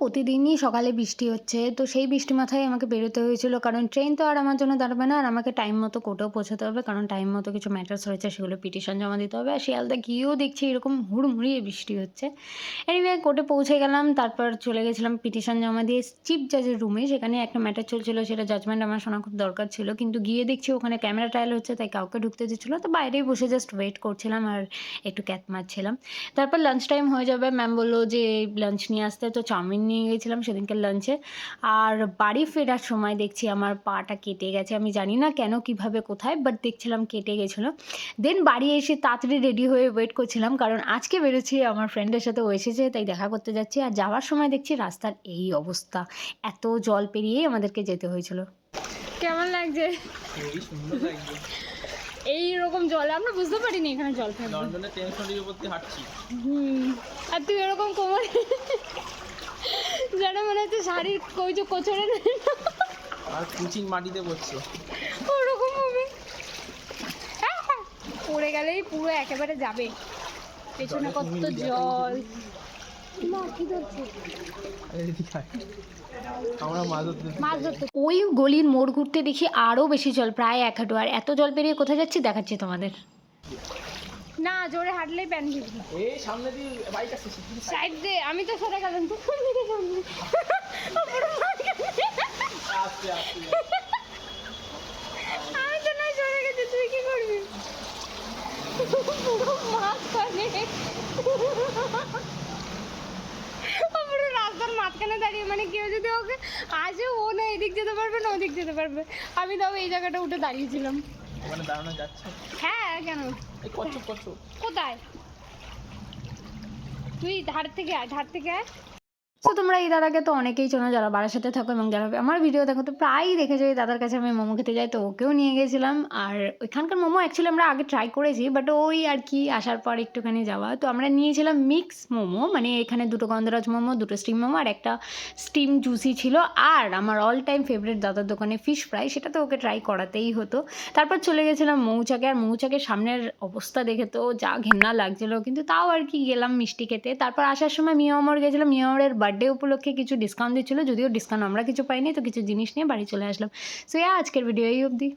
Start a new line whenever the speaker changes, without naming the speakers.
প্রতিদিনই সকালে বৃষ্টি হচ্ছে। তো সেই বৃষ্টি মাথায় আমাকে বেরোতে হয়েছিল। কারণ ট্রেন তো আর আমার জন্য দাঁড়াবে না। আর আমাকে টাইম মতো কোর্টেও পৌঁছাতে হবে। কারণ টাইম মতো কিছু ম্যাটার্স রয়েছে, সেগুলো পিটিশন জমা দিতে হবে। আর শিয়ালদা গিয়েও দেখছি এরকম হুড়মুড়িয়ে বৃষ্টি হচ্ছে। এনিওয়ে কোর্টে পৌঁছে গেলাম। তারপর চলে গেছিলাম পিটিশন জমা দিয়ে চিফ জাজের রুমে। সেখানে একটা ম্যাটার চলছিল, সেটা জাজমেন্ট আমার শোনা খুব দরকার ছিল। কিন্তু গিয়ে দেখছি ওখানে ক্যামেরা ট্রায়াল হচ্ছে, তাই কাউকে ঢুকতে দিচ্ছিল না। তো বাইরেই বসে জাস্ট ওয়েট করছিলাম আর একটু ক্যাত মারছিলাম। তারপর লাঞ্চ টাইম হয়ে যাবে। ম্যাম বলল যে লাঞ্চ নিয়ে আসতে, তো চাউমিন নিয়ে গেছিলাম সেদিনকার লাঞ্চে। আর বাড়ি ফেরার সময় দেখছি আমার পাটা কেটে গেছে। আমি জানি না কেন, কিভাবে, কোথায়, বাট দেখছিলাম কেটে গেছিলো। দেন বাড়ি এসে তাড়াতাড়ি রেডি হয়ে ওয়েট করছিলাম, কারণ আজকে বেরোচ্ছি আমার ফ্রেন্ডের সাথে, ও এসেছে তাই দেখা করতে যাচ্ছি। আর যাওয়ার সময় দেখছি রাস্তার এই অবস্থা, এত জল পেরিয়েই আমাদেরকে যেতে হয়েছিল। কেমন লাগছে?
খুবই সুন্দর লাগছে।
এইরকম জল আমরা বুঝতে পারিনি এখানে জল থাকবে।
লন্ডনে টেনশনের উপর দিয়ে হাঁটছি।
আর তুই এরকম কোমর যেন মনে হচ্ছে শাড়ির কইচো কোচরে
আর কুচিং মাটিতে পড়ছে
ওরকম হবে। পড়ে গেলেই পুরো একেবারে যাবে। পেছনে কত জল।
আমরা মাছ ধরতে
ওই গলির মোড় ঘুরতে দেখি আরও বেশি জল, প্রায় 1 হাঁটু। আর এত জল পেরিয়ে কোথায় যাচ্ছি দেখাচ্ছি তোমাদের। না, জোরে হাঁটলেই প্যান ভিজবে।
এই সামনে দিয়ে বাইক আসছে,
সাইড দে, আমি তো সরে গেলাম তো।
আস্তে আস্তে।
আমি তো নয় সরে গেছি, তুই কি করবি? পুরো মাঝখানে, পুরো রাস্তার মাঝখানে দাঁড়িয়ে, মানে কেউ যদি ওকে আসে, ও না এদিক যেতে পারবে না ওদিক যেতে পারবে। আমি তাও এই জায়গাটা উঠে দাঁড়িয়েছিলাম।
ওখানে দাঁড়ানো যাচ্ছে?
হ্যাঁ, কেন?
এই কচ্ছপ কচ্ছপ
কোথায়? তুই ধার থেকে আয়, ধার থেকে আয়। তো তোমরা এই দাদাকে তো অনেকেই চেনো যারা বারাসাতে থাকো, এবং যারা আমার ভিডিও দেখো তো প্রায়ই দেখেছো এই দাদার কাছে আমি মোমো খেতে যাই। তো ওকেও নিয়ে গেছিলাম। আর ওইখানকার মোমো অ্যাকচুয়ালি আমরা আগে ট্রাই করেছি, বাট ওই আর কি আসার পর একটুখানি যাওয়া। তো আমরা নিয়েছিলাম মিক্স মোমো, মানে এখানে 2টো গন্ধরাজ মোমো, 2টো স্টিম মোমো আর একটা স্টিম জুসি ছিল। আর আমার অল টাইম ফেভারিট দাদার দোকানে ফিশ ফ্রাই, সেটা তো ওকে ট্রাই করাতেই হতো। তারপর চলে গেছিলাম মৌচাকে। আর মৌচাকের সামনের অবস্থা দেখে তো যা ঘেন্না লাগছিলো, কিন্তু তাও আর কি গেলাম মিষ্টি খেতে। তারপর আসার সময় মিয়ামর গেছিলাম, মিয়ামরের বার্থডে উপলক্ষে কিছু ডিসকাউন্ট দিচ্ছিলো, যদিও ডিসকাউন্ট আমরা কিছু পাইনি। তো কিছু জিনিস নিয়ে বাড়ি চলে আসলাম। সো আজকের ভিডিও এই অবধি।